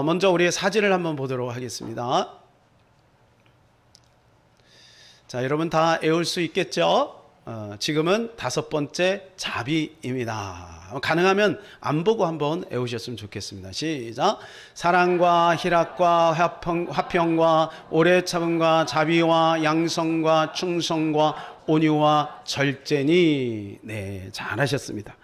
먼저 우리의 사진을 한번 보도록 하겠습니다. 자, 여러분 다 외울 수 있겠죠? 지금은 5번째 자비입니다. 가능하면 안 보고 한번 외우셨으면 좋겠습니다. 시작. 사랑과 희락과 화평과 오래 참음과 자비와 양성과 충성과 온유와 절제니. 네, 잘하셨습니다.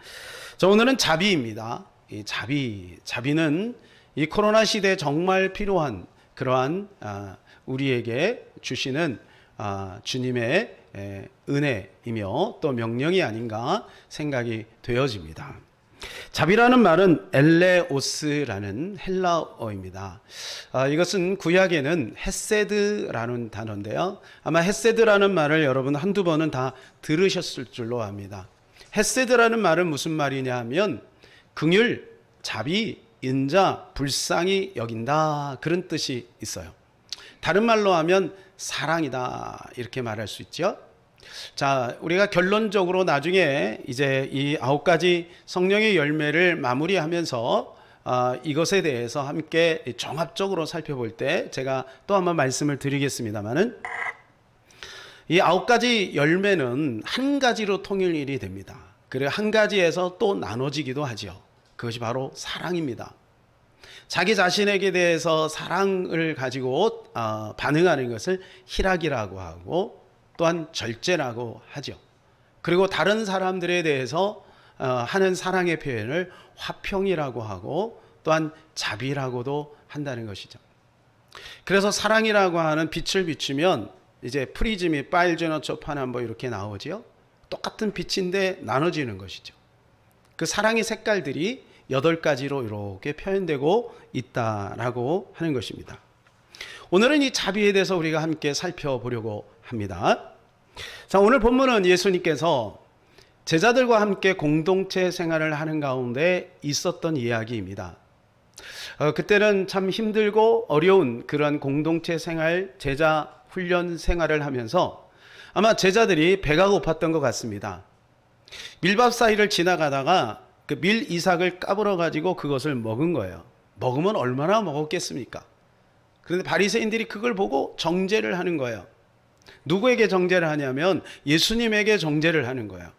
자, 오늘은 자비입니다. 이 자비는 이 코로나 시대에 정말 필요한 그러한 우리에게 주시는 주님의 은혜이며 또 명령이 아닌가 생각이 되어집니다. 자비라는 말은 엘레오스라는 헬라어입니다. 이것은 구약에는 헤세드라는 단어인데요. 아마 헤세드라는 말을 여러분 한두 번은 다 들으셨을 줄로 압니다. 헤세드라는 말은 무슨 말이냐 하면 긍휼, 자비, 인자, 불쌍히 여긴다, 그런 뜻이 있어요. 다른 말로 하면 사랑이다, 이렇게 말할 수 있죠. 자, 우리가 결론적으로 나중에 이제 이 9가지 성령의 열매를 마무리하면서 이것에 대해서 함께 종합적으로 살펴볼 때 제가 또 한번 말씀을 드리겠습니다만은, 이 9가지 열매는 한 가지로 통일이 됩니다. 그리고 한 가지에서 또 나눠지기도 하죠. 그것이 바로 사랑입니다. 자기 자신에게 대해서 사랑을 가지고 반응하는 것을 희락이라고 하고, 또한 절제라고 하죠. 그리고 다른 사람들에 대해서 하는 사랑의 표현을 화평이라고 하고, 또한 자비라고도 한다는 것이죠. 그래서 사랑이라고 하는 빛을 비추면 이제 프리즘이 파일제너초 파남보 이렇게 나오죠. 똑같은 빛인데 나눠지는 것이죠. 그 사랑의 색깔들이 8가지로 이렇게 표현되고 있다라고 하는 것입니다. 오늘은 이 자비에 대해서 우리가 함께 살펴보려고 합니다. 자, 오늘 본문은 예수님께서 제자들과 함께 공동체 생활을 하는 가운데 있었던 이야기입니다. 그때는 참 힘들고 어려운 그런 공동체 생활, 제자 훈련 생활을 하면서 아마 제자들이 배가 고팠던 것 같습니다. 밀밥 사이를 지나가다가 그 밀 이삭을 까불어 가지고 그것을 먹은 거예요. 먹으면 얼마나 먹었겠습니까? 그런데 바리새인들이 그걸 보고 정죄를 하는 거예요. 누구에게 정죄를 하냐면 예수님에게 정죄를 하는 거예요.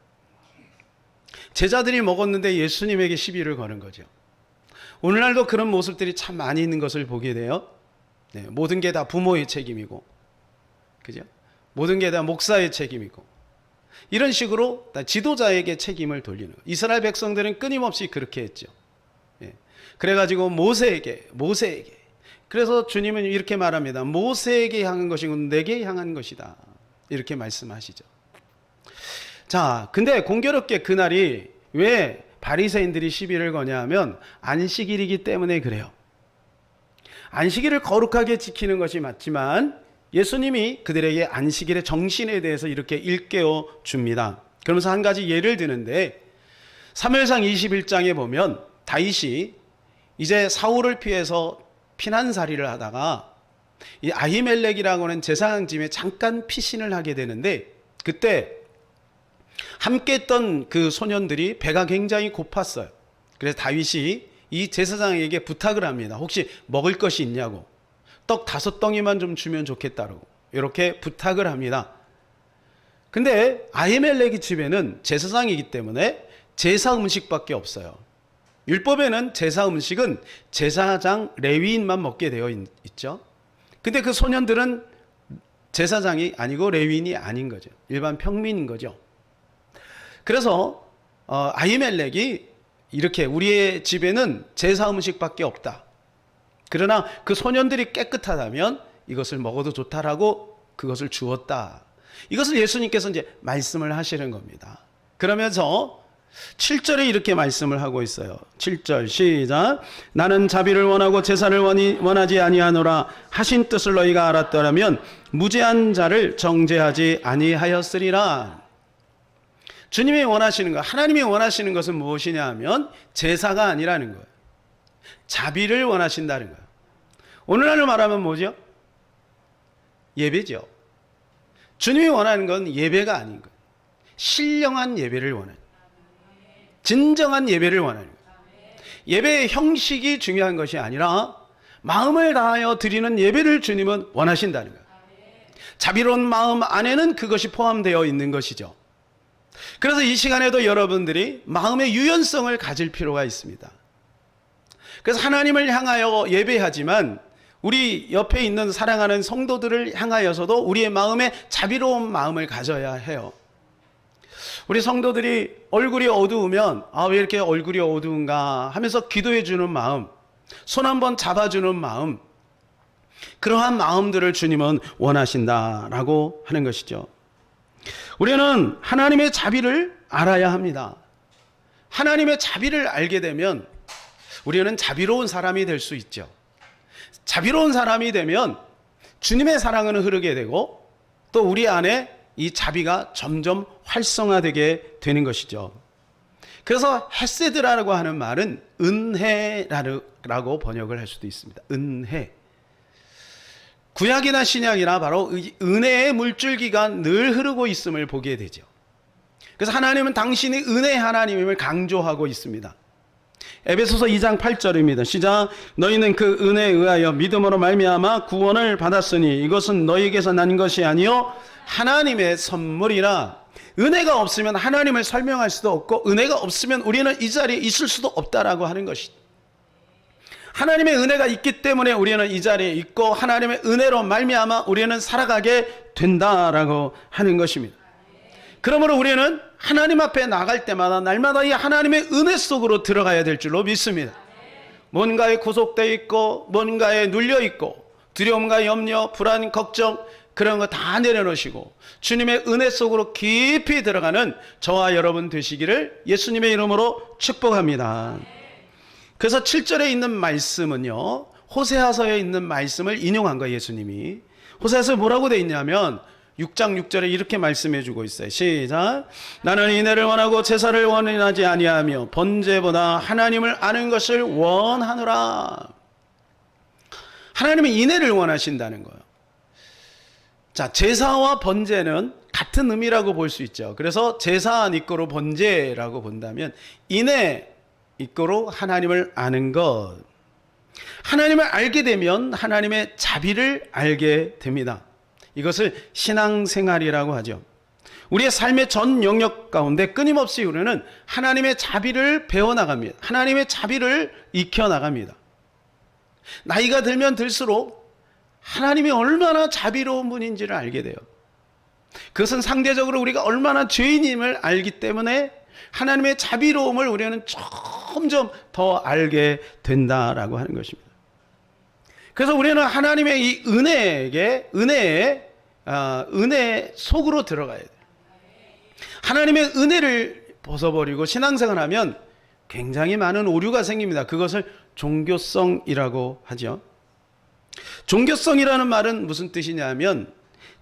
제자들이 먹었는데 예수님에게 시비를 거는 거죠. 오늘날도 그런 모습들이 참 많이 있는 것을 보게 돼요. 네, 모든 게 다 부모의 책임이고, 그죠? 모든 게 다 목사의 책임이고, 이런 식으로 지도자에게 책임을 돌리는 거예요. 이스라엘 백성들은 끊임없이 그렇게 했죠. 예. 그래가지고 모세에게. 그래서 주님은 이렇게 말합니다. 모세에게 향한 것이고 내게 향한 것이다, 이렇게 말씀하시죠. 자, 근데 공교롭게 그날이 왜 바리새인들이 시비를 거냐 하면 안식일이기 때문에 그래요. 안식일을 거룩하게 지키는 것이 맞지만 예수님이 그들에게 안식일의 정신에 대해서 이렇게 일깨워 줍니다. 그러면서 한 가지 예를 드는데, 사무엘상 21장에 보면 다윗이 이제 사울을 피해서 피난살이를 하다가 이 아히멜렉이라고 하는 제사장집에 잠깐 피신을 하게 되는데, 그때 함께 했던 그 소년들이 배가 굉장히 고팠어요. 그래서 다윗이 이 제사장에게 부탁을 합니다. 혹시 먹을 것이 있냐고, 떡 5덩이만 좀 주면 좋겠다고 이렇게 부탁을 합니다. 근데 아히멜렉의 집에는 제사장이기 때문에 제사 음식밖에 없어요. 율법에는 제사 음식은 제사장 레위인만 먹게 되어 있죠. 근데 그 소년들은 제사장이 아니고 레위인이 아닌 거죠. 일반 평민인 거죠. 그래서 아히멜렉이 이렇게 우리의 집에는 제사 음식밖에 없다, 그러나 그 소년들이 깨끗하다면 이것을 먹어도 좋다라고 그것을 주었다. 이것을 예수님께서 이제 말씀을 하시는 겁니다. 그러면서 7절에 이렇게 말씀을 하고 있어요. 7절 시작. 나는 자비를 원하고 제사를 원하지 아니하노라 하신 뜻을 너희가 알았더라면 무죄한 자를 정죄하지 아니하였으리라. 주님이 원하시는 것, 하나님이 원하시는 것은 무엇이냐 하면 제사가 아니라는 거예요. 자비를 원하신다는 거예요. 오늘날로 말하면 뭐죠? 예배죠. 주님이 원하는 건 예배가 아닌 거예요. 신령한 예배를 원하는 거예요. 진정한 예배를 원하는 거예요. 예배의 형식이 중요한 것이 아니라 마음을 다하여 드리는 예배를 주님은 원하신다는 거예요. 자비로운 마음 안에는 그것이 포함되어 있는 것이죠. 그래서 이 시간에도 여러분들이 마음의 유연성을 가질 필요가 있습니다. 그래서 하나님을 향하여 예배하지만 우리 옆에 있는 사랑하는 성도들을 향하여서도 우리의 마음에 자비로운 마음을 가져야 해요. 우리 성도들이 얼굴이 어두우면 왜 이렇게 얼굴이 어두운가 하면서 기도해 주는 마음, 손 한번 잡아주는 마음, 그러한 마음들을 주님은 원하신다라고 하는 것이죠. 우리는 하나님의 자비를 알아야 합니다. 하나님의 자비를 알게 되면 우리는 자비로운 사람이 될 수 있죠. 자비로운 사람이 되면 주님의 사랑은 흐르게 되고 또 우리 안에 이 자비가 점점 활성화되게 되는 것이죠. 그래서 헤세드라고 하는 말은 은혜라고 번역을 할 수도 있습니다. 은혜. 구약이나 신약이나 바로 은혜의 물줄기가 늘 흐르고 있음을 보게 되죠. 그래서 하나님은 당신이 은혜 하나님임을 강조하고 있습니다. 에베소서 2장 8절입니다. 시작. 너희는 그 은혜에 의하여 믿음으로 말미암아 구원을 받았으니 이것은 너희에게서 난 것이 아니요 하나님의 선물이라. 은혜가 없으면 하나님을 설명할 수도 없고 은혜가 없으면 우리는 이 자리에 있을 수도 없다라고 하는 것이죠. 하나님의 은혜가 있기 때문에 우리는 이 자리에 있고 하나님의 은혜로 말미암아 우리는 살아가게 된다라고 하는 것입니다. 그러므로 우리는 하나님 앞에 나갈 때마다 날마다 이 하나님의 은혜 속으로 들어가야 될 줄로 믿습니다. 뭔가에 구속되어 있고 뭔가에 눌려 있고 두려움과 염려, 불안, 걱정 그런 거 다 내려놓으시고 주님의 은혜 속으로 깊이 들어가는 저와 여러분 되시기를 예수님의 이름으로 축복합니다. 그래서 7절에 있는 말씀은요, 호세아서에 있는 말씀을 인용한 거예요. 예수님이 호세아서에 뭐라고 되어 있냐면 6장 6절에 이렇게 말씀해 주고 있어요. 시작. 나는 인애를 원하고 제사를 원하지 아니하며 번제보다 하나님을 아는 것을 원하노라. 하나님은 인애를 원하신다는 거예요. 자, 제사와 번제는 같은 의미라고 볼 수 있죠. 그래서 제사 이꼬로 번제라고 본다면 인애 이꼬로 하나님을 아는 것. 하나님을 알게 되면 하나님의 자비를 알게 됩니다. 이것을 신앙생활이라고 하죠. 우리의 삶의 전 영역 가운데 끊임없이 우리는 하나님의 자비를 배워나갑니다. 하나님의 자비를 익혀나갑니다. 나이가 들면 들수록 하나님이 얼마나 자비로운 분인지를 알게 돼요. 그것은 상대적으로 우리가 얼마나 죄인임을 알기 때문에 하나님의 자비로움을 우리는 점점 더 알게 된다라고 하는 것입니다. 그래서 우리는 하나님의 이 은혜 속으로 들어가야 돼요. 하나님의 은혜를 벗어버리고 신앙생활을 하면 굉장히 많은 오류가 생깁니다. 그것을 종교성이라고 하죠. 종교성이라는 말은 무슨 뜻이냐면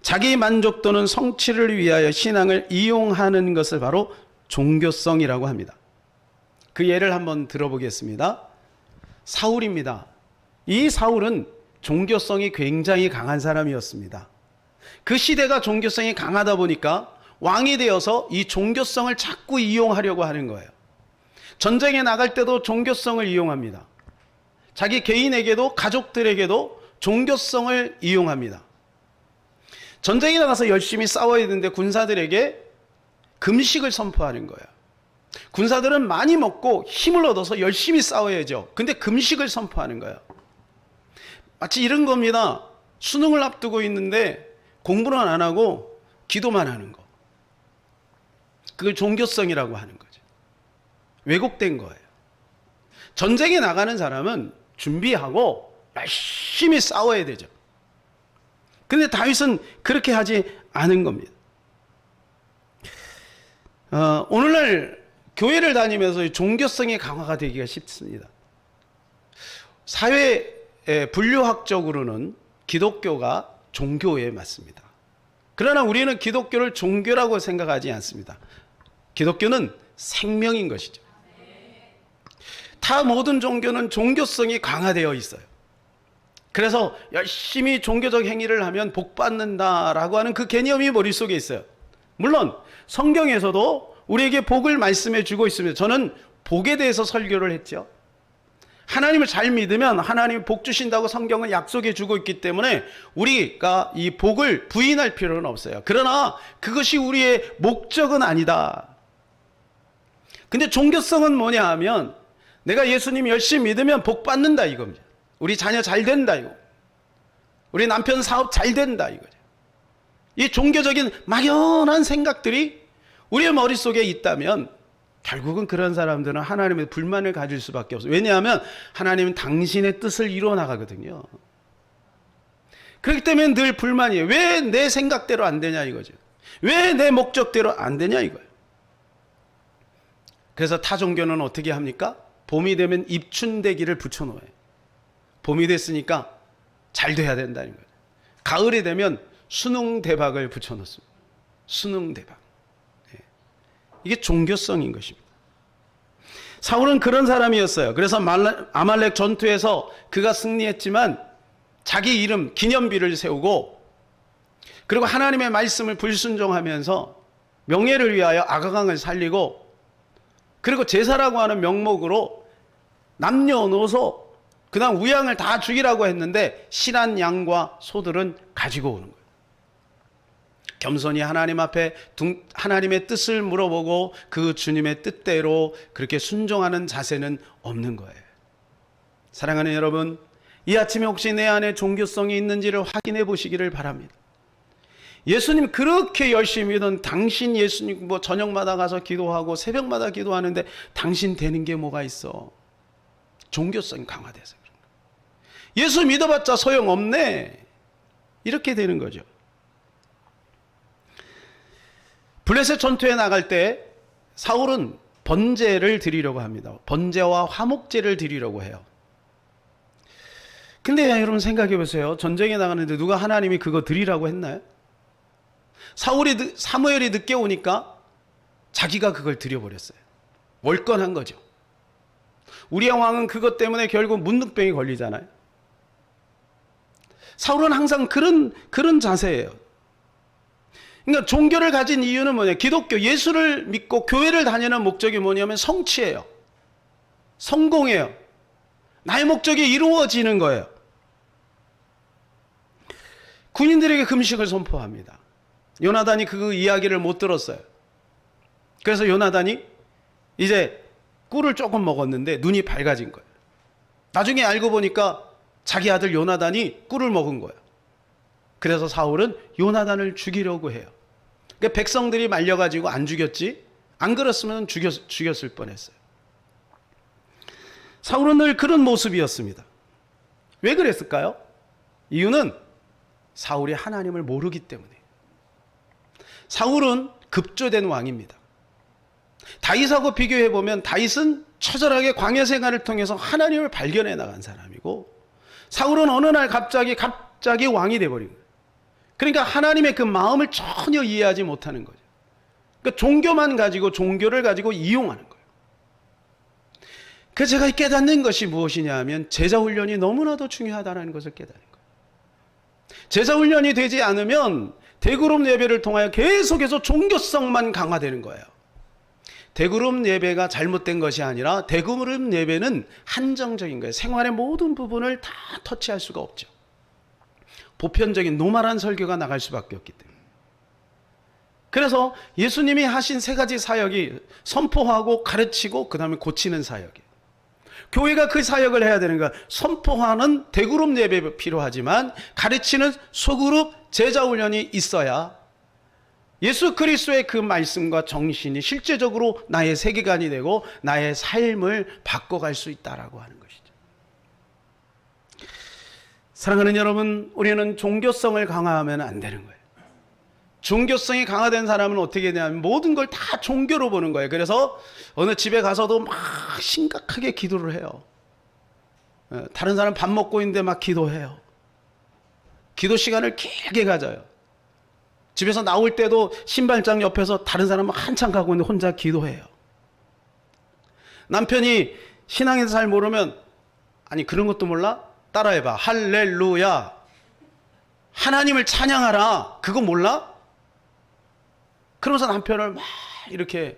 자기 만족 또는 성취를 위하여 신앙을 이용하는 것을 바로 종교성이라고 합니다. 그 예를 한번 들어보겠습니다. 사울입니다. 이 사울은 종교성이 굉장히 강한 사람이었습니다. 그 시대가 종교성이 강하다 보니까 왕이 되어서 이 종교성을 자꾸 이용하려고 하는 거예요. 전쟁에 나갈 때도 종교성을 이용합니다. 자기 개인에게도 가족들에게도 종교성을 이용합니다. 전쟁에 나가서 열심히 싸워야 되는데 군사들에게 금식을 선포하는 거예요. 군사들은 많이 먹고 힘을 얻어서 열심히 싸워야죠. 근데 금식을 선포하는 거예요. 마치 이런 겁니다. 수능을 앞두고 있는데 공부는 안 하고 기도만 하는 거. 그걸 종교성이라고 하는 거죠. 왜곡된 거예요. 전쟁에 나가는 사람은 준비하고 열심히 싸워야 되죠. 근데 다윗은 그렇게 하지 않은 겁니다. 오늘날 교회를 다니면서 종교성이 강화가 되기가 쉽습니다. 사회 분류학적으로는 기독교가 종교에 맞습니다. 그러나 우리는 기독교를 종교라고 생각하지 않습니다. 기독교는 생명인 것이죠. 타 모든 종교는 종교성이 강화되어 있어요. 그래서 열심히 종교적 행위를 하면 복 받는다라고 하는 그 개념이 머릿속에 있어요. 물론 성경에서도 우리에게 복을 말씀해 주고 있습니다. 저는 복에 대해서 설교를 했죠. 하나님을 잘 믿으면 하나님이 복 주신다고 성경은 약속해 주고 있기 때문에 우리가 이 복을 부인할 필요는 없어요. 그러나 그것이 우리의 목적은 아니다. 근데 종교성은 뭐냐 하면 내가 예수님 열심히 믿으면 복 받는다 이겁니다. 우리 자녀 잘 된다 이거. 우리 남편 사업 잘 된다 이거죠. 이 종교적인 막연한 생각들이 우리의 머릿속에 있다면 결국은 그런 사람들은 하나님의 불만을 가질 수밖에 없어요. 왜냐하면 하나님은 당신의 뜻을 이루어 나가거든요. 그렇기 때문에 늘 불만이에요. 왜 내 생각대로 안 되냐 이거죠. 왜 내 목적대로 안 되냐 이거예요. 그래서 타 종교는 어떻게 합니까? 봄이 되면 입춘대기를 붙여놓아요. 봄이 됐으니까 잘 돼야 된다는 거예요. 가을이 되면 수능대박을 붙여놓습니다. 수능대박. 이게 종교성인 것입니다. 사울은 그런 사람이었어요. 그래서 아말렉 전투에서 그가 승리했지만 자기 이름 기념비를 세우고 그리고 하나님의 말씀을 불순종하면서 명예를 위하여 아가강을 살리고 그리고 제사라고 하는 명목으로 남녀노소 그다음 우양을 다 죽이라고 했는데 실한 양과 소들은 가지고 오는 거예요. 겸손히 하나님 앞에 하나님의 뜻을 물어보고 그 주님의 뜻대로 그렇게 순종하는 자세는 없는 거예요. 사랑하는 여러분, 이 아침에 혹시 내 안에 종교성이 있는지를 확인해 보시기를 바랍니다. 예수님 그렇게 열심히 믿던 당신 예수님 뭐 저녁마다 가서 기도하고 새벽마다 기도하는데 당신 되는 게 뭐가 있어? 종교성이 강화돼서 그런 거예요. 예수 믿어봤자 소용없네. 이렇게 되는 거죠. 블레셋 전투에 나갈 때 사울은 번제를 드리려고 합니다. 번제와 화목제를 드리려고 해요. 근데 여러분 생각해 보세요. 전쟁에 나가는데 누가 하나님이 그거 드리라고 했나요? 사무엘이 늦게 오니까 자기가 그걸 드려버렸어요. 월권한 거죠. 우리야 왕은 그것 때문에 결국 문둥병이 걸리잖아요. 사울은 항상 그런 자세예요. 그러니까 종교를 가진 이유는 뭐냐? 기독교, 예수를 믿고 교회를 다니는 목적이 뭐냐면 성취예요. 성공이에요. 나의 목적이 이루어지는 거예요. 군인들에게 금식을 선포합니다. 요나단이 그 이야기를 못 들었어요. 그래서 요나단이 이제 꿀을 조금 먹었는데 눈이 밝아진 거예요. 나중에 알고 보니까 자기 아들 요나단이 꿀을 먹은 거예요. 그래서 사울은 요나단을 죽이려고 해요. 그러니까 백성들이 말려가지고 안 죽였지, 안 그랬으면 죽였을 뻔했어요. 사울은 늘 그런 모습이었습니다. 왜 그랬을까요? 이유는 사울이 하나님을 모르기 때문에. 사울은 급조된 왕입니다. 다윗하고 비교해보면 다윗은 처절하게 광야 생활을 통해서 하나님을 발견해 나간 사람이고 사울은 어느 날 갑자기 왕이 돼버린 거예요. 그러니까 하나님의 그 마음을 전혀 이해하지 못하는 거죠. 그러니까 종교를 가지고 이용하는 거예요. 그래서 제가 깨닫는 것이 무엇이냐 하면 제자훈련이 너무나도 중요하다는 것을 깨닫는 거예요. 제자훈련이 되지 않으면 대그룹 예배를 통하여 계속해서 종교성만 강화되는 거예요. 대그룹 예배가 잘못된 것이 아니라 대그룹 예배는 한정적인 거예요. 생활의 모든 부분을 다 터치할 수가 없죠. 보편적인 노멀한 설교가 나갈 수밖에 없기 때문에. 그래서 예수님이 하신 세 가지 사역이 선포하고 가르치고 그 다음에 고치는 사역이에요. 교회가 그 사역을 해야 되는 거야. 선포하는 대그룹 예배 필요하지만 가르치는 소그룹 제자훈련이 있어야 예수 그리스도의 그 말씀과 정신이 실제적으로 나의 세계관이 되고 나의 삶을 바꿔갈 수 있다라고 하는 것이죠. 사랑하는 여러분, 우리는 종교성을 강화하면 안 되는 거예요. 종교성이 강화된 사람은 어떻게 되냐면 모든 걸 다 종교로 보는 거예요. 그래서 어느 집에 가서도 막 심각하게 기도를 해요. 다른 사람 밥 먹고 있는데 막 기도해요. 기도 시간을 길게 가져요. 집에서 나올 때도 신발장 옆에서 다른 사람은 한참 가고 있는데 혼자 기도해요. 남편이 신앙에서 잘 모르면 아니 그런 것도 몰라? 따라해봐. 할렐루야. 하나님을 찬양하라. 그거 몰라? 그러면서 남편을 막 이렇게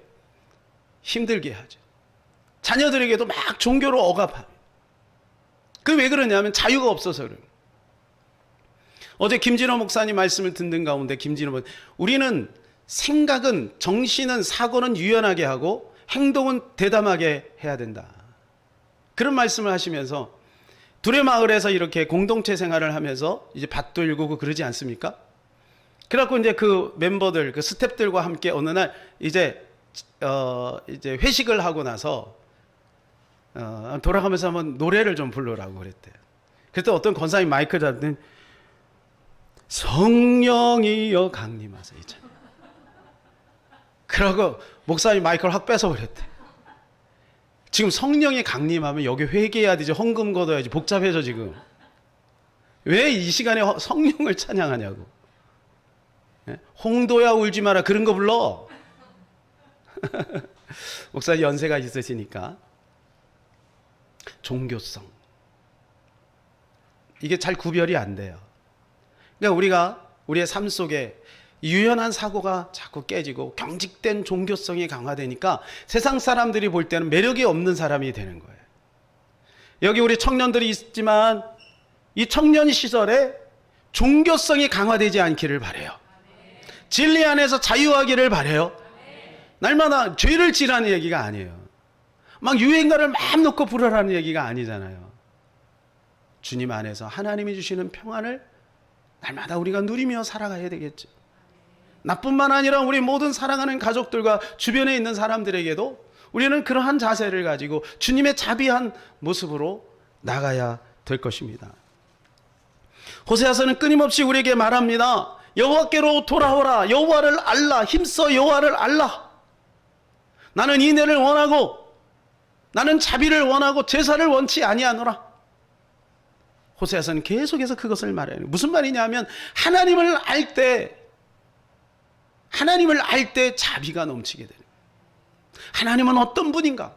힘들게 하죠. 자녀들에게도 막 종교로 억압합니다. 그 왜 그러냐면 자유가 없어서 그래요. 어제 김진호 목사님 말씀을 듣는 가운데 우리는 생각은, 정신은, 사고는 유연하게 하고 행동은 대담하게 해야 된다. 그런 말씀을 하시면서 둘의 마을에서 이렇게 공동체 생활을 하면서 이제 밭도 일구고 그러지 않습니까? 그래갖고 이제 그 멤버들, 그 스탭들과 함께 어느 날 이제 회식을 하고 나서 돌아가면서 한번 노래를 좀 부르라고 그랬대요. 그랬더니 어떤 권사님 마이크 잡더니 성령이여 강림하소서. 그러고 목사님 마이크를 확 뺏어버렸대. 지금 성령이 강림하면 여기 회개해야 되지, 헌금 걷어야지, 복잡해져 지금. 왜 이 시간에 성령을 찬양하냐고. 홍도야 울지 마라 그런 거 불러. 목사님 연세가 있으시니까. 종교성, 이게 잘 구별이 안 돼요. 그러니까 우리가 우리의 삶 속에 유연한 사고가 자꾸 깨지고 경직된 종교성이 강화되니까 세상 사람들이 볼 때는 매력이 없는 사람이 되는 거예요. 여기 우리 청년들이 있지만 이 청년 시절에 종교성이 강화되지 않기를 바라요. 진리 안에서 자유하기를 바라요. 날마다 죄를 지라는 얘기가 아니에요. 막 유행가를 마음 놓고 부르라는 얘기가 아니잖아요. 주님 안에서 하나님이 주시는 평안을 날마다 우리가 누리며 살아가야 되겠죠. 나뿐만 아니라 우리 모든 사랑하는 가족들과 주변에 있는 사람들에게도 우리는 그러한 자세를 가지고 주님의 자비한 모습으로 나가야 될 것입니다. 호세아서는 끊임없이 우리에게 말합니다. 여호와께로 돌아오라. 여호와를 알라. 힘써 여호와를 알라. 나는 인애를 원하고 나는 자비를 원하고 제사를 원치 아니하노라. 호세아서는 계속해서 그것을 말해요. 무슨 말이냐면 하나님을 알 때 자비가 넘치게 되는 거예요. 하나님은 어떤 분인가?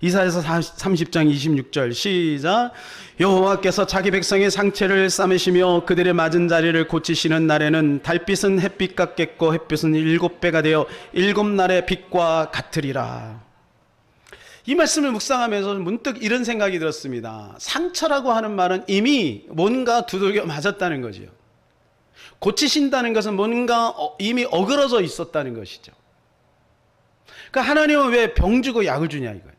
이사야서 30장 26절 시작. 여호와께서 자기 백성의 상처를 싸매시며 그들의 맞은 자리를 고치시는 날에는 달빛은 햇빛 같겠고 햇빛은 7배가 되어 7날의 빛과 같으리라. 이 말씀을 묵상하면서 문득 이런 생각이 들었습니다. 상처라고 하는 말은 이미 뭔가 두들겨 맞았다는 거지요. 고치신다는 것은 뭔가 이미 어그러져 있었다는 것이죠. 그러니까 하나님은 왜 병 주고 약을 주냐 이거예요.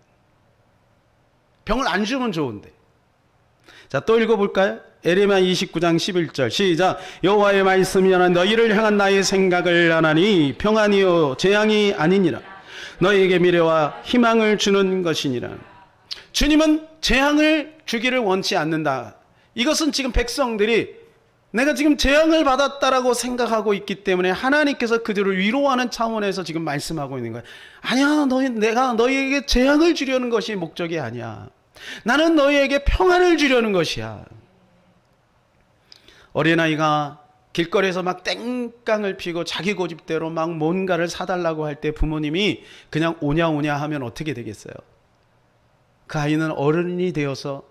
병을 안 주면 좋은데. 자, 또 읽어볼까요? 에레미야 29장 11절 시작. 여호와의 말씀이나 너희를 향한 나의 생각을 하나니 평안이요 재앙이 아니니라. 너희에게 미래와 희망을 주는 것이니라. 주님은 재앙을 주기를 원치 않는다. 이것은 지금 백성들이 내가 지금 재앙을 받았다라고 생각하고 있기 때문에 하나님께서 그들을 위로하는 차원에서 지금 말씀하고 있는 거야. 아니야, 내가 너희에게 재앙을 주려는 것이 목적이 아니야. 나는 너희에게 평안을 주려는 것이야. 어린아이가 길거리에서 막 땡깡을 피고 자기 고집대로 막 뭔가를 사달라고 할 때 부모님이 그냥 오냐 오냐 하면 어떻게 되겠어요? 그 아이는 어른이 되어서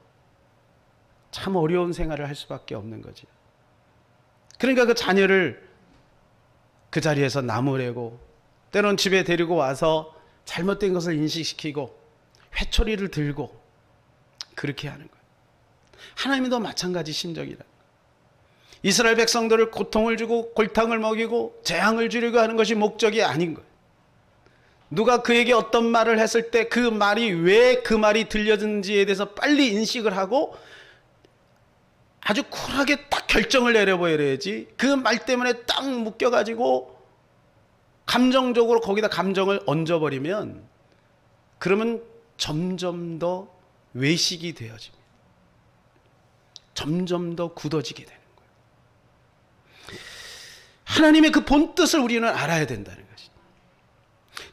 참 어려운 생활을 할 수밖에 없는 거지. 그러니까 그 자녀를 그 자리에서 나무래고 때론 집에 데리고 와서 잘못된 것을 인식시키고 회초리를 들고 그렇게 하는 거예요. 하나님도 마찬가지 심정이라. 이스라엘 백성들을 고통을 주고 골탕을 먹이고 재앙을 주려고 하는 것이 목적이 아닌 거예요. 누가 그에게 어떤 말을 했을 때 그 말이 왜 그 말이 들려진지에 대해서 빨리 인식을 하고 아주 쿨하게 딱 결정을 내려버려야지 그 말 때문에 딱 묶여가지고 감정적으로 거기다 감정을 얹어버리면 그러면 점점 더 외식이 되어집니다. 점점 더 굳어지게 되는 거예요. 하나님의 그 본뜻을 우리는 알아야 된다는 것이죠.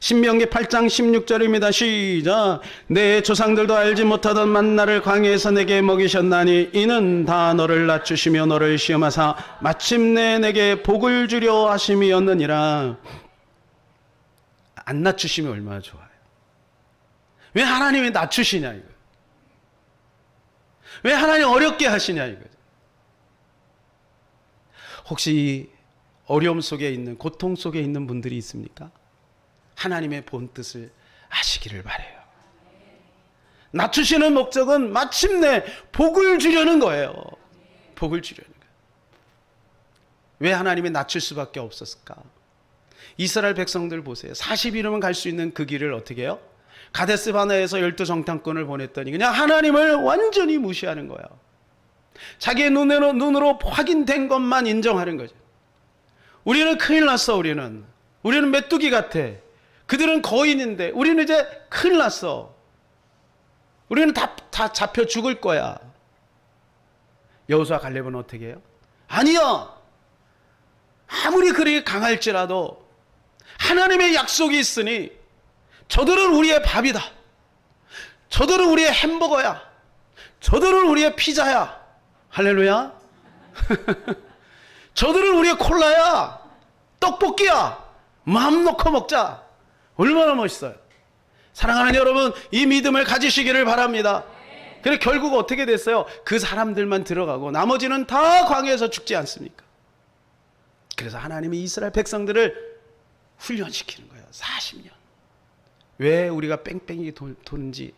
신명기 8장 16절입니다. 시작. 내 조상들도 알지 못하던 만나를 광야에서 내게 먹이셨나니 이는 다 너를 낮추시며 너를 시험하사 마침내 내게 복을 주려 하심이었느니라. 안 낮추시면 얼마나 좋아요. 왜 하나님이 낮추시냐 이거예요. 왜 하나님 어렵게 하시냐 이거예요. 혹시 어려움 속에 있는, 고통 속에 있는 분들이 있습니까? 하나님의 본뜻을 아시기를 바라요. 낮추시는 목적은 마침내 복을 주려는 거예요. 복을 주려는 거예요. 왜 하나님이 낮출 수밖에 없었을까? 이스라엘 백성들 보세요. 40일이면 갈 수 있는 그 길을 어떻게 해요? 가데스 바네에서 12정탐꾼을 보냈더니 그냥 하나님을 완전히 무시하는 거야. 자기의 눈으로 확인된 것만 인정하는 거죠. 우리는 큰일 났어. 우리는 메뚜기 같아. 그들은 거인인데 우리는 이제 큰일 났어. 우리는 다 잡혀 죽을 거야. 여호수아 갈렙은 어떻게 해요? 아니요. 아무리 그리 강할지라도 하나님의 약속이 있으니 저들은 우리의 밥이다. 저들은 우리의 햄버거야. 저들은 우리의 피자야. 할렐루야. 저들은 우리의 콜라야. 떡볶이야. 마음 놓고 먹자. 얼마나 멋있어요. 사랑하는 여러분, 이 믿음을 가지시기를 바랍니다. 그래 결국 어떻게 됐어요? 그 사람들만 들어가고 나머지는 다 광야에서 죽지 않습니까? 그래서 하나님이 이스라엘 백성들을 훈련시키는 거예요. 40년. 왜 우리가 뺑뺑이 도는지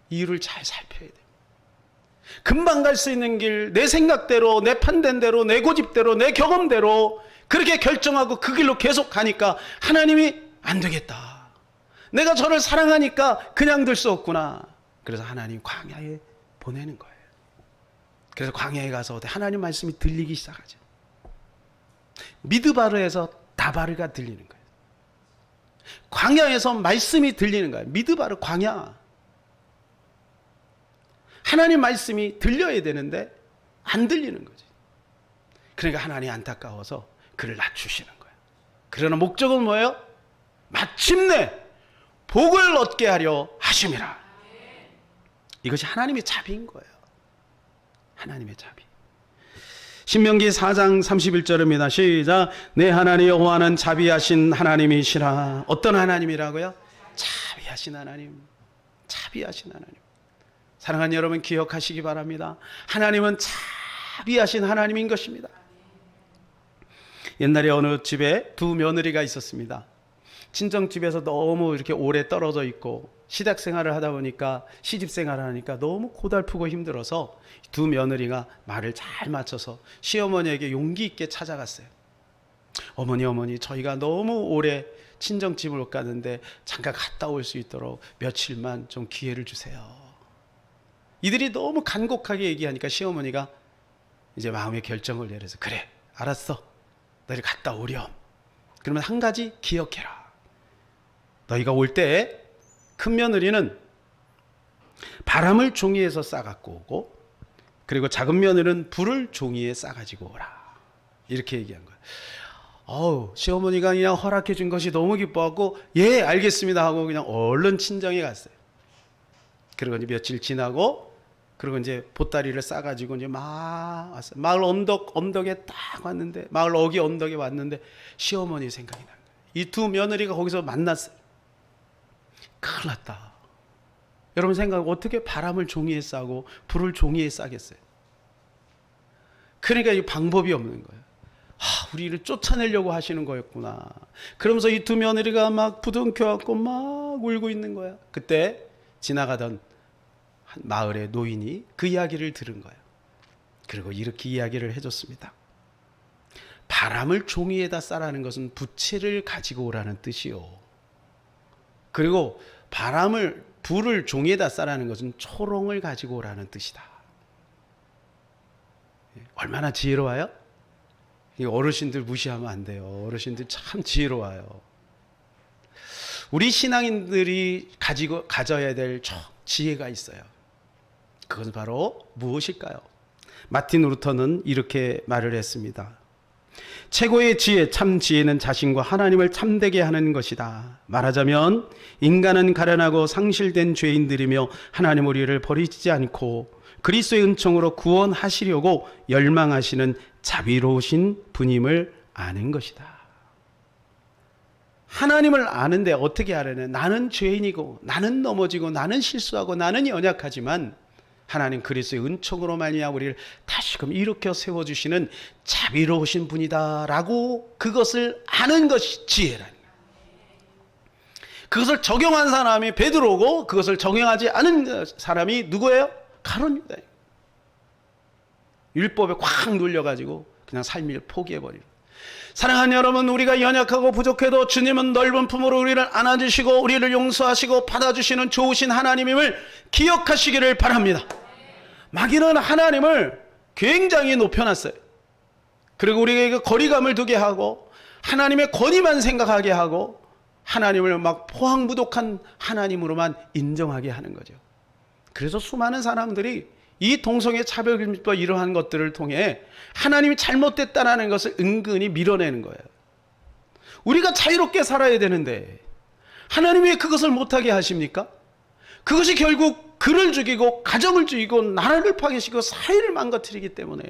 이유를 잘 살펴야 돼요. 금방 갈 수 있는 길, 내 생각대로, 내 판단대로, 내 고집대로, 내 경험대로 그렇게 결정하고 그 길로 계속 가니까 하나님이 안 되겠다. 내가 저를 사랑하니까 그냥 둘 수 없구나. 그래서 하나님 광야에 보내는 거예요. 그래서 광야에 가서 하나님 말씀이 들리기 시작하죠. 미드바르에서 다바르가 들리는 거예요. 광야에서 말씀이 들리는 거예요. 미드바르 광야. 하나님 말씀이 들려야 되는데 안 들리는 거지. 그러니까 하나님이 안타까워서 그를 낮추시는 거예요. 그러나 목적은 뭐예요? 마침내 복을 얻게 하려 하심이라. 이것이 하나님의 자비인 거예요. 하나님의 자비. 신명기 4장 31절입니다. 시작. 내 하나님 여호와는 자비하신 하나님이시라. 어떤 하나님이라고요? 자비하신 하나님. 자비하신 하나님. 사랑하는 여러분 기억하시기 바랍니다. 하나님은 자비하신 하나님인 것입니다. 옛날에 어느 집에 두 며느리가 있었습니다. 친정집에서 너무 이렇게 오래 떨어져 있고 시댁 생활을 하다 보니까 시집 생활을 하니까 너무 고달프고 힘들어서 두 며느리가 말을 잘 맞춰서 시어머니에게 용기 있게 찾아갔어요. 어머니 저희가 너무 오래 친정집을 못 가는데 잠깐 갔다 올 수 있도록 며칠만 좀 기회를 주세요. 이들이 너무 간곡하게 얘기하니까 시어머니가 이제 마음의 결정을 내려서 그래 알았어 너희 갔다 오렴. 그러면 한 가지 기억해라. 너희가 올 때 큰 며느리는 바람을 종이에서 싸갖고 오고 그리고 작은 며느리는 불을 종이에 싸가지고 오라. 이렇게 얘기한 거예요. 시어머니가 그냥 허락해 준 것이 너무 기뻐갖고 예 알겠습니다 하고 그냥 얼른 친정에 갔어요. 그리고 이제 며칠 지나고 그리고 이제 보따리를 싸가지고 이제 막 왔어요. 마을 언덕에 딱 왔는데 마을 어귀 언덕에 왔는데 시어머니 생각이 나는 거예요. 이 두 며느리가 거기서 만났어요. 큰일 났다. 여러분 생각 어떻게 바람을 종이에 싸고 불을 종이에 싸겠어요? 그러니까 이 방법이 없는 거예요. 우리를 쫓아내려고 하시는 거였구나. 그러면서 이 두 며느리가 막 부둥켜갖고 막 울고 있는 거야. 그때 지나가던 한 마을의 노인이 그 이야기를 들은 거예요. 그리고 이렇게 이야기를 해줬습니다. 바람을 종이에다 싸라는 것은 부채를 가지고 오라는 뜻이요. 그리고 불을 종이에다 싸라는 것은 초롱을 가지고 오라는 뜻이다. 얼마나 지혜로워요? 어르신들 무시하면 안 돼요. 어르신들 참 지혜로워요. 우리 신앙인들이 가져야 될 지혜가 있어요. 그것은 바로 무엇일까요? 마틴 루터는 이렇게 말을 했습니다. 최고의 지혜, 참 지혜는 자신과 하나님을 참되게 하는 것이다. 말하자면 인간은 가련하고 상실된 죄인들이며 하나님 우리를 버리지 않고 그리스도의 은총으로 구원하시려고 열망하시는 자비로우신 분임을 아는 것이다. 하나님을 아는데 어떻게 알아내? 나는 죄인이고 나는 넘어지고 나는 실수하고 나는 연약하지만 하나님 그리스도의 은총으로 말미암아 우리를 다시금 일으켜 세워주시는 자비로우신 분이다라고 그것을 아는 것이 지혜라는 거예요. 그것을 적용한 사람이 베드로고 그것을 적용하지 않은 사람이 누구예요? 가룟 유다. 율법에 꽉 눌려가지고 그냥 삶을 포기해버리는. 사랑하는 여러분, 우리가 연약하고 부족해도 주님은 넓은 품으로 우리를 안아주시고 우리를 용서하시고 받아주시는 좋으신 하나님임을 기억하시기를 바랍니다. 마귀는 하나님을 굉장히 높여놨어요. 그리고 우리에게 거리감을 두게 하고 하나님의 권위만 생각하게 하고 하나님을 막 포항무독한 하나님으로만 인정하게 하는 거죠. 그래서 수많은 사람들이 이 동성애 차별금지법 이러한 것들을 통해 하나님이 잘못됐다는 것을 은근히 밀어내는 거예요. 우리가 자유롭게 살아야 되는데 하나님이 왜 그것을 못하게 하십니까? 그것이 결국 그를 죽이고 가정을 죽이고 나라를 파괴시키고 사회를 망가뜨리기 때문에,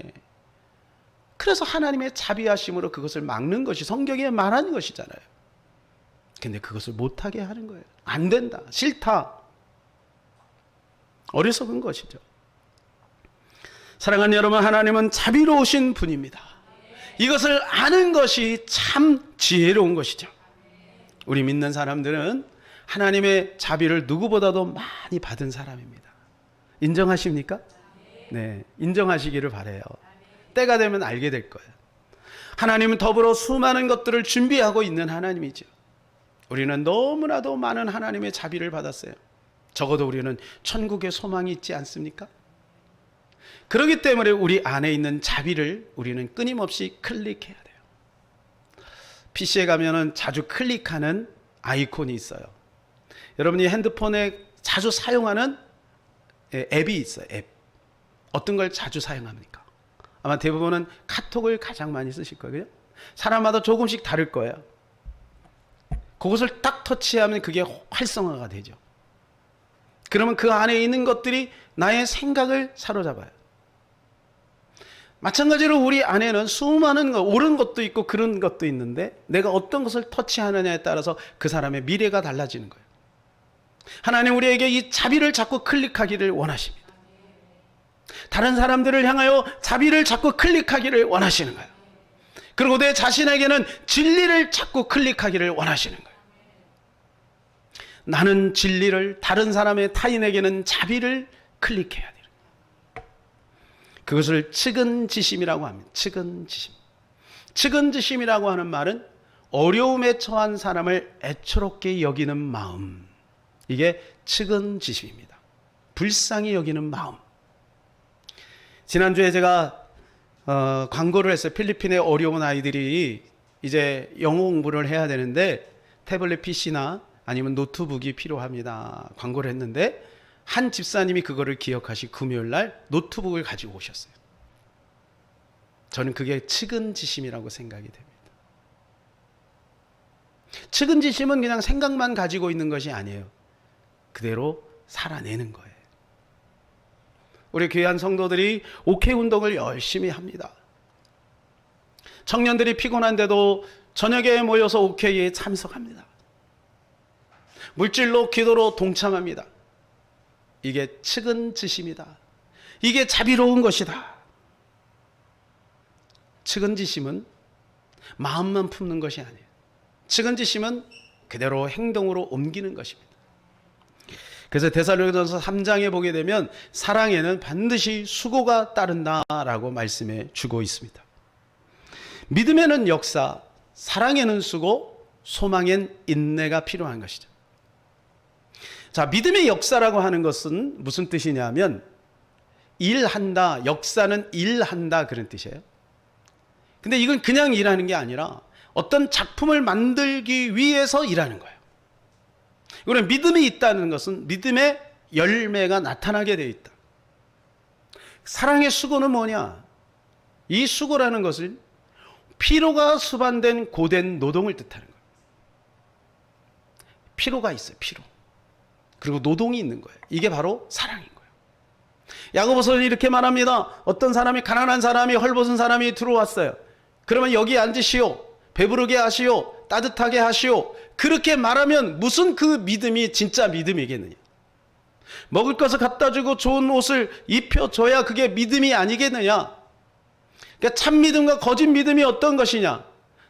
그래서 하나님의 자비하심으로 그것을 막는 것이 성경에 말하는 것이잖아요. 근데 그것을 못하게 하는 거예요. 안 된다, 싫다. 어리석은 것이죠. 사랑하는 여러분, 하나님은 자비로우신 분입니다. 이것을 아는 것이 참 지혜로운 것이죠. 우리 믿는 사람들은 하나님의 자비를 누구보다도 많이 받은 사람입니다. 인정하십니까? 네, 인정하시기를 바라요. 때가 되면 알게 될 거예요. 하나님은 더불어 수많은 것들을 준비하고 있는 하나님이죠. 우리는 너무나도 많은 하나님의 자비를 받았어요. 적어도 우리는 천국의 소망이 있지 않습니까? 그렇기 때문에 우리 안에 있는 자비를 우리는 끊임없이 클릭해야 돼요. PC에 가면은 자주 클릭하는 아이콘이 있어요. 여러분이 핸드폰에 자주 사용하는 앱이 있어요. 앱. 어떤 걸 자주 사용합니까? 아마 대부분은 카톡을 가장 많이 쓰실 거예요. 사람마다 조금씩 다를 거예요. 그것을 딱 터치하면 그게 활성화가 되죠. 그러면 그 안에 있는 것들이 나의 생각을 사로잡아요. 마찬가지로 우리 안에는 수많은 옳은 것도 있고 그런 것도 있는데 내가 어떤 것을 터치하느냐에 따라서 그 사람의 미래가 달라지는 거예요. 하나님 우리에게 이 자비를 자꾸 클릭하기를 원하십니다. 다른 사람들을 향하여 자비를 자꾸 클릭하기를 원하시는 거예요. 그리고 내 자신에게는 진리를 자꾸 클릭하기를 원하시는 거예요. 나는 진리를, 다른 사람의 타인에게는 자비를 클릭해야 돼요. 그것을 측은지심이라고 합니다. 측은지심. 측은지심이라고 하는 말은 어려움에 처한 사람을 애처롭게 여기는 마음. 이게 측은지심입니다. 불쌍히 여기는 마음. 지난주에 제가 광고를 했어요. 필리핀의 어려운 아이들이 이제 영어 공부를 해야 되는데 태블릿 PC나 아니면 노트북이 필요합니다. 광고를 했는데 한 집사님이 그거를 기억하시 금요일 날 노트북을 가지고 오셨어요. 저는 그게 측은지심이라고 생각이 됩니다. 측은지심은 그냥 생각만 가지고 있는 것이 아니에요. 그대로 살아내는 거예요. 우리 귀한 성도들이 오케이 운동을 열심히 합니다. 청년들이 피곤한데도 저녁에 모여서 오케이에 참석합니다. 물질로 기도로 동참합니다. 이게 측은지심이다. 이게 자비로운 것이다. 측은지심은 마음만 품는 것이 아니에요. 측은지심은 그대로 행동으로 옮기는 것입니다. 그래서 데살로니가전서 3장에 보게 되면 사랑에는 반드시 수고가 따른다라고 말씀해 주고 있습니다. 믿음에는 역사, 사랑에는 수고, 소망엔 인내가 필요한 것이죠. 자, 믿음의 역사라고 하는 것은 무슨 뜻이냐면 일한다, 역사는 일한다 그런 뜻이에요. 근데 이건 그냥 일하는 게 아니라 어떤 작품을 만들기 위해서 일하는 거예요. 그럼 믿음이 있다는 것은 믿음의 열매가 나타나게 되어 있다. 사랑의 수고는 뭐냐? 이 수고라는 것은 피로가 수반된 고된 노동을 뜻하는 거예요. 피로가 있어요. 피로. 그리고 노동이 있는 거예요. 이게 바로 사랑인 거예요. 야고보서는 이렇게 말합니다. 어떤 사람이, 가난한 사람이, 헐벗은 사람이 들어왔어요. 그러면 여기 앉으시오. 배부르게 하시오. 따뜻하게 하시오. 그렇게 말하면 무슨 그 믿음이 진짜 믿음이겠느냐? 먹을 것을 갖다 주고 좋은 옷을 입혀줘야 그게 믿음이 아니겠느냐? 그러니까 참 믿음과 거짓 믿음이 어떤 것이냐?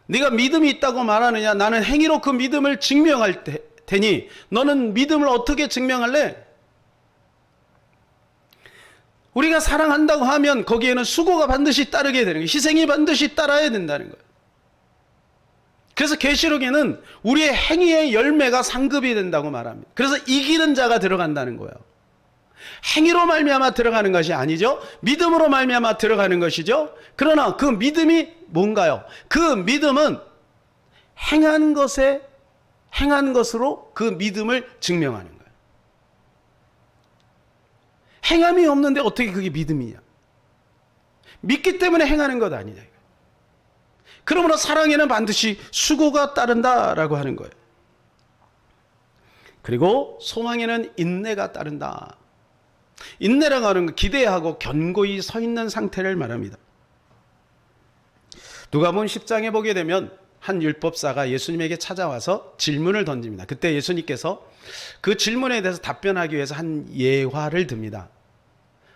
네가 믿음이 있다고 말하느냐? 나는 행위로 그 믿음을 증명할 테니 너는 믿음을 어떻게 증명할래? 우리가 사랑한다고 하면 거기에는 수고가 반드시 따르게 되는 거예요. 희생이 반드시 따라야 된다는 거예요. 그래서 계시록에는 우리의 행위의 열매가 상급이 된다고 말합니다. 그래서 이기는 자가 들어간다는 거예요. 행위로 말미암아 들어가는 것이 아니죠. 믿음으로 말미암아 들어가는 것이죠. 그러나 그 믿음이 뭔가요? 그 믿음은 행한 것으로 그 믿음을 증명하는 거예요. 행함이 없는데 어떻게 그게 믿음이냐? 믿기 때문에 행하는 것 아니냐. 그러므로 사랑에는 반드시 수고가 따른다라고 하는 거예요. 그리고 소망에는 인내가 따른다. 인내라고 하는 건 기대하고 견고히 서 있는 상태를 말합니다. 누가복음 10장에 보게 되면 한 율법사가 예수님에게 찾아와서 질문을 던집니다. 그때 예수님께서 그 질문에 대해서 답변하기 위해서 한 예화를 듭니다.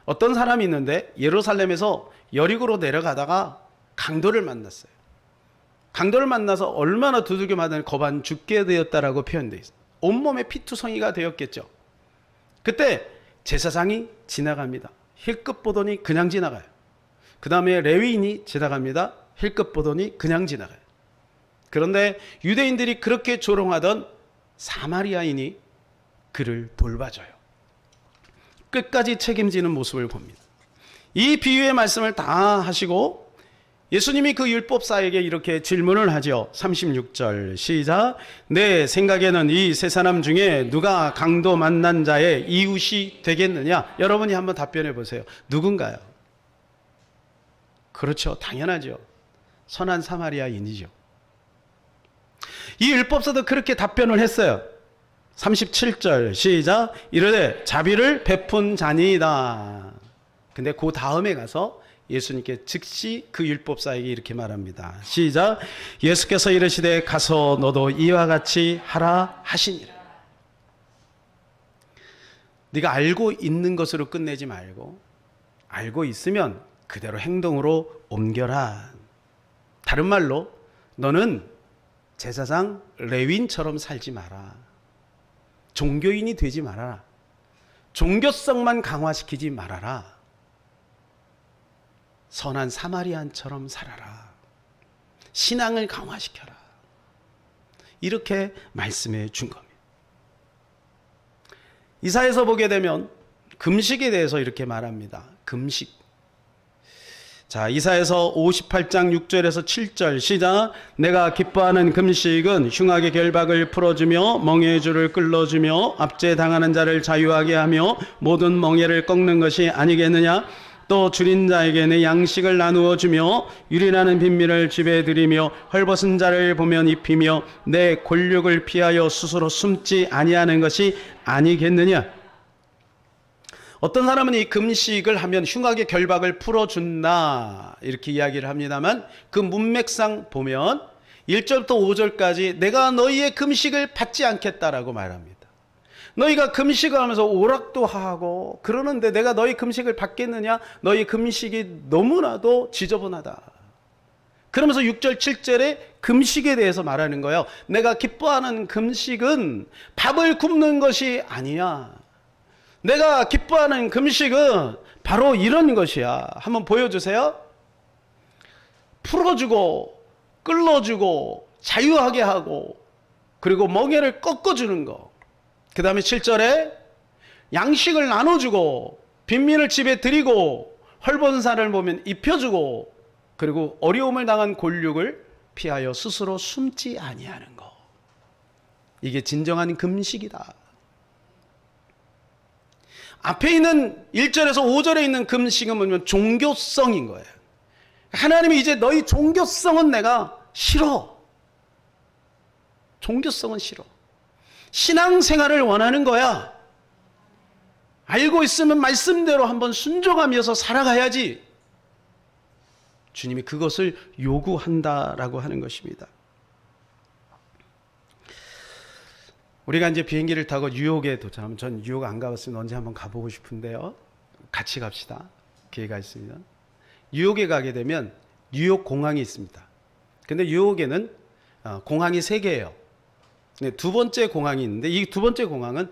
어떤 사람이 있는데 예루살렘에서 여리고로 내려가다가 강도를 만났어요. 강도를 만나서 얼마나 두들겨 맞으니 거반 죽게 되었다라고 표현되어 있어요. 온몸에 피투성이가 되었겠죠. 그때 제사장이 지나갑니다. 힐끗 보더니 그냥 지나가요. 그 다음에 레위인이 지나갑니다. 힐끗 보더니 그냥 지나가요. 그런데 유대인들이 그렇게 조롱하던 사마리아인이 그를 돌봐줘요. 끝까지 책임지는 모습을 봅니다. 이 비유의 말씀을 다 하시고 예수님이 그 율법사에게 이렇게 질문을 하죠. 36절 시작. 내 생각에는 이 세 사람 중에 누가 강도 만난 자의 이웃이 되겠느냐? 여러분이 한번 답변해 보세요. 누군가요? 그렇죠. 당연하죠. 선한 사마리아인이죠. 이 율법사도 그렇게 답변을 했어요. 37절 시작. 이르되 자비를 베푼 자니이다. 근데 그 다음에 가서 예수님께 즉시 그 율법사에게 이렇게 말합니다. 시작. 예수께서 이르시되 가서 너도 이와 같이 하라 하시니라. 네가 알고 있는 것으로 끝내지 말고 알고 있으면 그대로 행동으로 옮겨라. 다른 말로 너는 제사장 레위인처럼 살지 마라. 종교인이 되지 말아라. 종교성만 강화시키지 말아라. 선한 사마리안처럼 살아라. 신앙을 강화시켜라. 이렇게 말씀해 준 겁니다. 이사야서 보게 되면 금식에 대해서 이렇게 말합니다. 금식. 자, 이사야서 58장 6절에서 7절 시작. 내가 기뻐하는 금식은 흉악의 결박을 풀어주며 멍에의 줄을 끌어주며 압제당하는 자를 자유하게 하며 모든 멍에를 꺾는 것이 아니겠느냐. 또 줄인 자에게 내 양식을 나누어 주며 유린하는 빈민을 집에 들이며 헐벗은 자를 보면 입히며 내 권력을 피하여 스스로 숨지 아니하는 것이 아니겠느냐. 어떤 사람은 이 금식을 하면 흉악의 결박을 풀어준다 이렇게 이야기를 합니다만 그 문맥상 보면 1절부터 5절까지 내가 너희의 금식을 받지 않겠다라고 말합니다. 너희가 금식을 하면서 오락도 하고 그러는데 내가 너희 금식을 받겠느냐? 너희 금식이 너무나도 지저분하다. 그러면서 6절 7절에 금식에 대해서 말하는 거예요. 내가 기뻐하는 금식은 밥을 굶는 것이 아니야. 내가 기뻐하는 금식은 바로 이런 것이야. 한번 보여주세요. 풀어주고 끌어주고 자유하게 하고 그리고 멍에를 꺾어주는 거. 그 다음에 7절에 양식을 나눠주고 빈민을 집에 드리고 헐벗은 사람을 보면 입혀주고 그리고 어려움을 당한 골육을 피하여 스스로 숨지 아니하는 거. 이게 진정한 금식이다. 앞에 있는 1절에서 5절에 있는 금식은 뭐냐면 종교성인 거예요. 하나님이 이제 너희 종교성은 내가 싫어. 종교성은 싫어. 신앙생활을 원하는 거야. 알고 있으면 말씀대로 한번 순종하면서 살아가야지. 주님이 그것을 요구한다라고 하는 것입니다. 우리가 이제 비행기를 타고 뉴욕에 도착하면 전 뉴욕 안 가봤으면 언제 한번 가보고 싶은데요. 같이 갑시다. 기회가 있습니다. 뉴욕에 가게 되면 뉴욕 공항이 있습니다. 근데 뉴욕에는 공항이 3개예요. 네, 두 번째 공항이 있는데 이 두 번째 공항은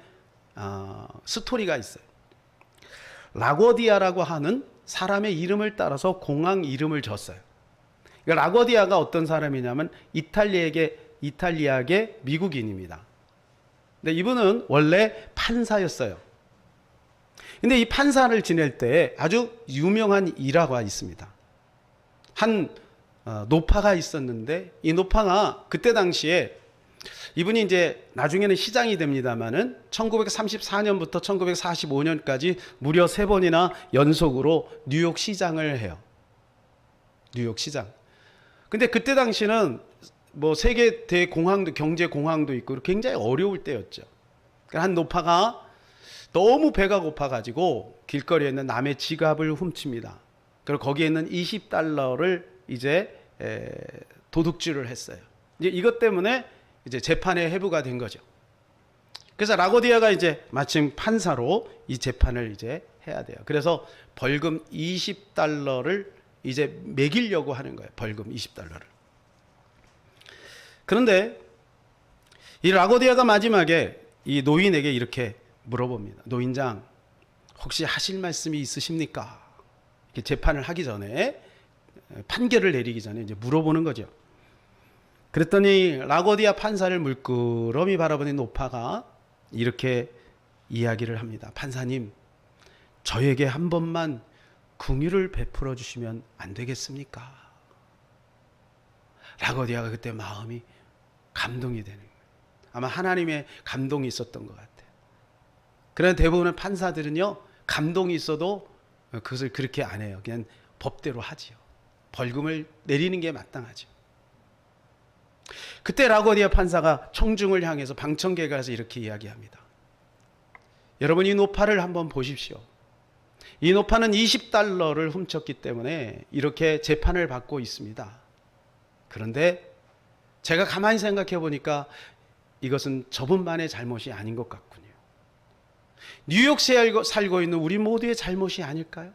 스토리가 있어요. 라고디아라고 하는 사람의 이름을 따라서 공항 이름을 줬어요. 그러니까 라고디아가 어떤 사람이냐면 이탈리아계 미국인입니다. 근데 이분은 원래 판사였어요. 근데 이 판사를 지낼 때 아주 유명한 일화가 있습니다. 한 노파가 있었는데 이 노파가 그때 당시에 이분이 이제 나중에는 시장이 됩니다만은 1934년부터 1945년까지 무려 3번이나 연속으로 뉴욕 시장을 해요. 뉴욕 시장. 근데 그때 당시는 뭐 세계 대공항도 경제 공항도 있고 굉장히 어려울 때였죠. 한 노파가 너무 배가 고파가지고 길거리에 있는 남의 지갑을 훔칩니다. 그리고 거기에 있는 $20를 이제 도둑질을 했어요. 이제 이것 때문에 이제 재판에 회부가 된 거죠. 그래서 라고디아가 이제 마침 판사로 이 재판을 이제 해야 돼요. 그래서 벌금 $20를 이제 매기려고 하는 거예요. 벌금 $20를. 그런데 이 라고디아가 마지막에 이 노인에게 이렇게 물어봅니다. 노인장, 혹시 하실 말씀이 있으십니까? 이렇게 재판을 하기 전에, 판결을 내리기 전에 이제 물어보는 거죠. 그랬더니 라고디아 판사를 물끄러미 바라보는 노파가 이렇게 이야기를 합니다. 판사님, 저에게 한 번만 긍휼을 베풀어 주시면 안 되겠습니까? 라고디아가 그때 마음이 감동이 되는 거예요. 아마 하나님의 감동이 있었던 것 같아요. 그러나 대부분의 판사들은요, 감동이 있어도 그것을 그렇게 안 해요. 그냥 법대로 하지요. 벌금을 내리는 게 마땅하죠. 그때 라고디아 판사가 청중을 향해서 방청객에 가서 이렇게 이야기합니다. 여러분, 이 노파를 한번 보십시오. 이 노파는 $20를 훔쳤기 때문에 이렇게 재판을 받고 있습니다. 그런데 제가 가만히 생각해 보니까 이것은 저분만의 잘못이 아닌 것 같군요. 뉴욕시에 살고 있는 우리 모두의 잘못이 아닐까요?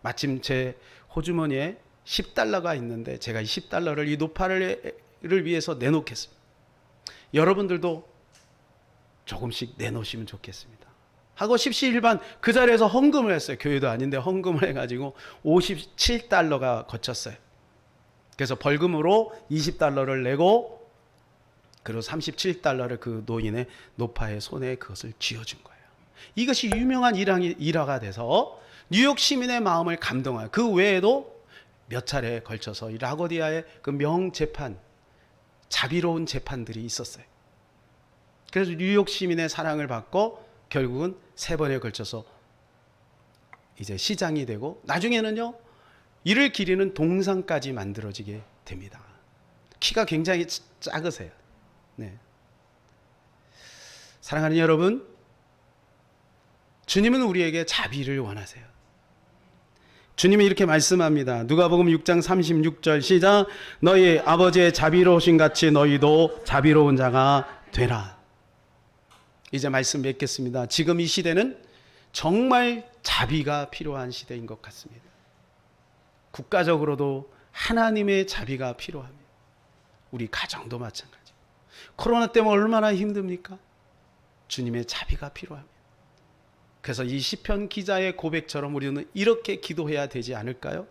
마침 제 호주머니에 $10가 있는데 제가 이 $10를 이 노파를 위해서 내놓겠습니다. 여러분들도 조금씩 내놓으시면 좋겠습니다. 하고 십시일반 그 자리에서 헌금을 했어요. 교회도 아닌데 헌금을 해가지고 $57가 거쳤어요. 그래서 벌금으로 $20를 내고 그리고 $37를 그 노인의 노파의 손에 그것을 쥐어준 거예요. 이것이 유명한 일화가 돼서 뉴욕 시민의 마음을 감동하여 그 외에도 몇 차례에 걸쳐서 이 라고디아의 그 명재판, 자비로운 재판들이 있었어요. 그래서 뉴욕 시민의 사랑을 받고 결국은 3번에 걸쳐서 이제 시장이 되고 나중에는요, 이를 기리는 동상까지 만들어지게 됩니다. 키가 굉장히 작으세요. 네. 사랑하는 여러분, 주님은 우리에게 자비를 원하세요. 주님이 이렇게 말씀합니다. 누가복음 6장 36절 시작. 너희 아버지의 자비로우신 같이 너희도 자비로운 자가 되라. 이제 말씀 맺겠습니다. 지금 이 시대는 정말 자비가 필요한 시대인 것 같습니다. 국가적으로도 하나님의 자비가 필요합니다. 우리 가정도 마찬가지. 코로나 때문에 얼마나 힘듭니까? 주님의 자비가 필요합니다. 그래서 이 시편 기자의 고백처럼 우리는 이렇게 기도해야 되지 않을까요?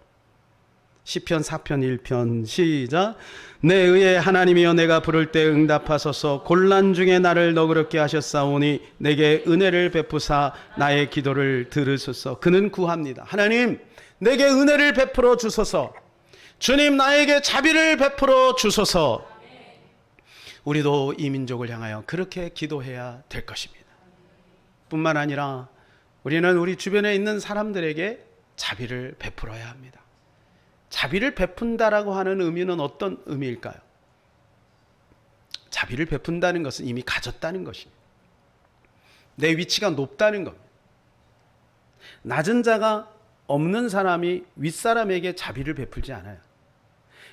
시편 4편 1편 시작. 내 의의 하나님이여 내가 부를 때 응답하소서. 곤란 중에 나를 너그럽게 하셨사오니 내게 은혜를 베푸사 나의 기도를 들으소서. 그는 구합니다. 하나님, 내게 은혜를 베풀어 주소서. 주님, 나에게 자비를 베풀어 주소서. 우리도 이 민족을 향하여 그렇게 기도해야 될 것입니다. 뿐만 아니라 우리는 우리 주변에 있는 사람들에게 자비를 베풀어야 합니다. 자비를 베푼다라고 하는 의미는 어떤 의미일까요? 자비를 베푼다는 것은 이미 가졌다는 것입니다. 내 위치가 높다는 겁니다. 낮은 자가 없는 사람이 윗사람에게 자비를 베풀지 않아요.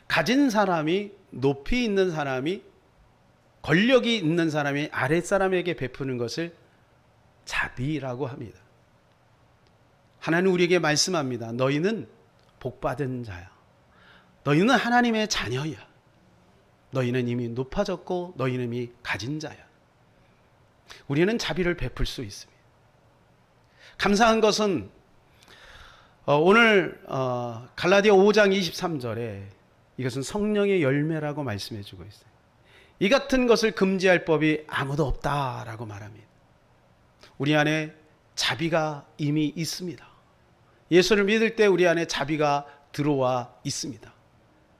가진 사람이, 높이 있는 사람이, 권력이 있는 사람이 아랫사람에게 베푸는 것을 자비라고 합니다. 하나님 우리에게 말씀합니다. 너희는 복받은 자야. 너희는 하나님의 자녀야. 너희는 이미 높아졌고 너희는 이미 가진 자야. 우리는 자비를 베풀 수 있습니다. 감사한 것은 오늘 갈라디아 5장 23절에 이것은 성령의 열매라고 말씀해 주고 있어요. 이 같은 것을 금지할 법이 아무도 없다라고 말합니다. 우리 안에 자비가 이미 있습니다. 예수를 믿을 때 우리 안에 자비가 들어와 있습니다.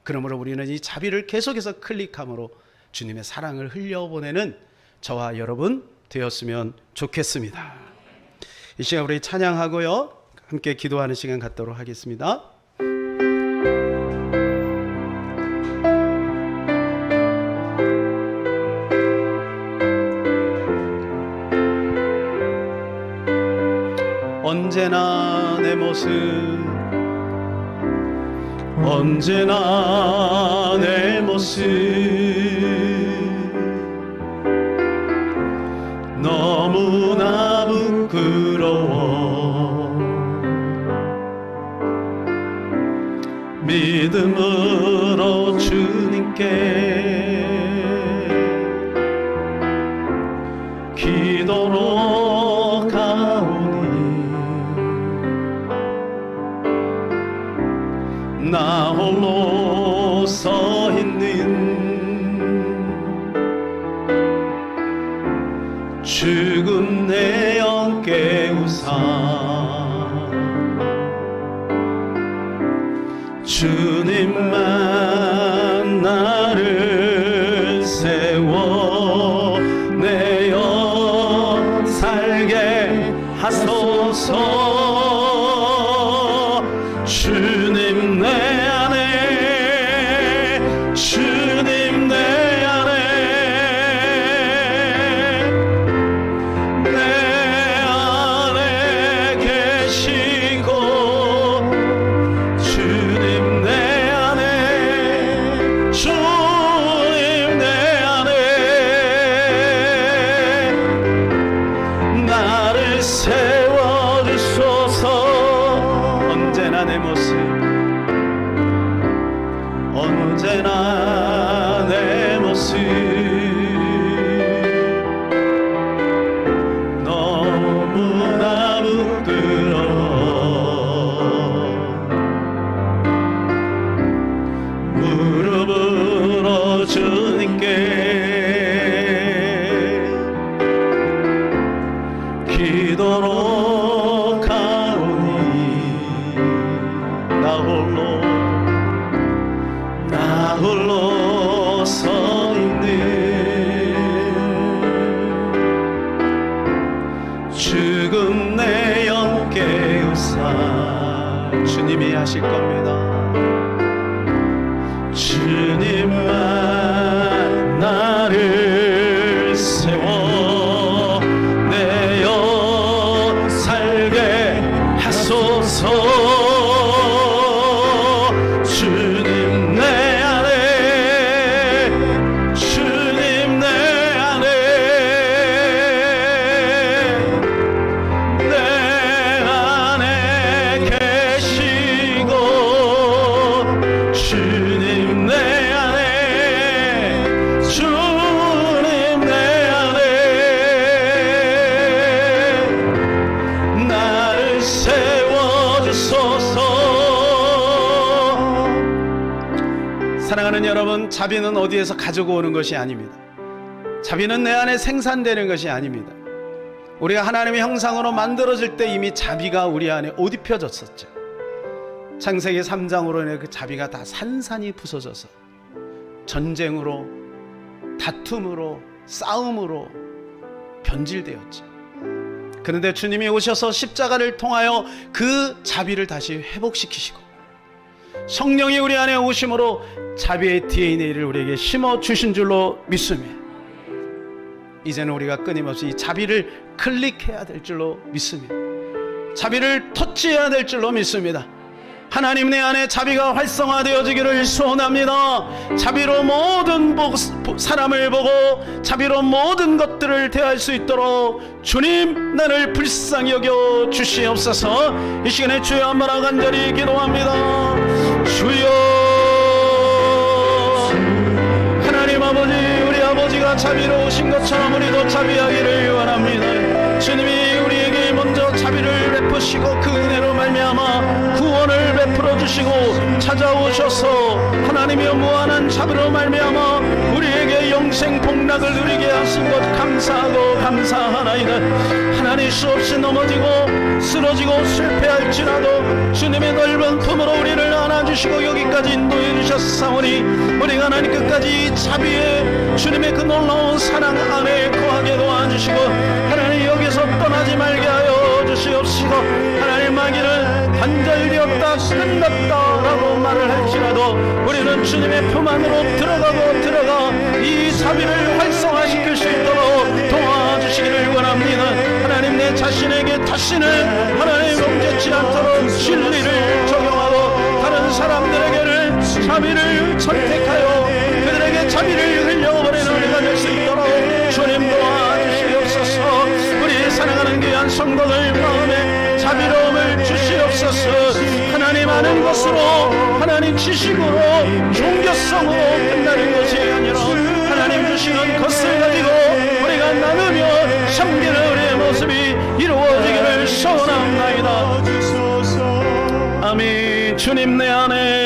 그러므로 우리는 이 자비를 계속해서 클릭함으로 주님의 사랑을 흘려보내는 저와 여러분 되었으면 좋겠습니다. 이 시간 우리 찬양하고요, 함께 기도하는 시간 갖도록 하겠습니다. 언제나 내 모습, 언제나 내 모습 너무나 부끄러워 믿음으로 주님께 기도로 가오니 나 홀로 서 있는 죽은 내 영 깨우사 주님만 나를 세워 내어 살게 하소서. 주님 내 안에, 주님 내 안에, 내 안에 계시고 주님 내 안에, 주님 내 안에 나를 세워주소서. 언제나 내 모습, 언제나 내 모습 너무나 부끄러워 무릎으로 주님께 기도로 가오니 나 홀로 서 있는 죽은 내 영 깨우사 주님이 하실 겁니다. 주님만 나를 세워 내어 살게 하소서. 주님 내 안에, 주님 내 안에, 내 안에 계시고 주님 내 안에, 주님 내 안에 나를 세워주소서. 사랑하는 여러분, 자비는 어디에서 가지고 오는 것이 아닙니다. 자비는 내 안에 생산되는 것이 아닙니다. 우리가 하나님의 형상으로 만들어질 때 이미 자비가 우리 안에 옷 입혀졌었죠. 창세기 3장으로 인해 그 자비가 다 산산이 부서져서 전쟁으로, 다툼으로, 싸움으로 변질되었죠. 그런데 주님이 오셔서 십자가를 통하여 그 자비를 다시 회복시키시고 성령이 우리 안에 오심으로 자비의 DNA를 우리에게 심어주신 줄로 믿습니다. 이제는 우리가 끊임없이 이 자비를 클릭해야 될 줄로 믿습니다. 자비를 터치해야 될 줄로 믿습니다. 하나님 내 안에 자비가 활성화되어지기를 소원합니다. 자비로 모든 사람을 보고 자비로 모든 것들을 대할 수 있도록 주님 나를 불쌍히 여겨 주시옵소서. 이 시간에 주여 한번 간절히 기도합니다. 주여, 하나님 주가 자비로우신 것처럼 우리도 자비하기를 원합니다. 주님이 우리에게 먼저 자비를 베푸시고 그 은혜로 말미암아 구원을 베풀어 주시고 찾아오셔서 하나님의 무한한 자비로 말미암아 우리에게 영생 복락을 누리게 하신 것 감사하고 감사하나이다. 하나님 수없이 넘어지고 쓰러지고 실패할지라도 주님의 넓은 품으로 우리를 안아주시고 여기까지 인도해 주셨사오니 우리가 하나님 끝까지 자비에 주님의 그 놀라운 사랑 안에 거하게 도와주시고 하나님 여기서 떠나지 말게 하여 주시옵시고 하나님 마귀는 단절되었다 끝났다라고 말을 할지라도 우리는 주님의 품 안으로 들어가 이 자비를 활성화시킬 수 있도록 도와주시기를 원합니다. 하나님 내 자신에게 다시는 하나님 롱죄치 않도록 진리를 적용하고 다른 사람들에게는 자비를 선택하여 그들에게 자비를 흘려버리는 우리가 될 수 있도록 주님 도와주시옵소서. 우리 사랑하는 귀한 성도들 마음에 자비로움을 주시옵소서. 하나님 아는 것으로 하나님 지식으로 종교성으로 끝나는 것이 아니라 하나님 주시는 것을 가지고 우리가 나누며 섬기는 우리의 모습이 이루어지기를 소원합니다. 아멘. 주님 내 안에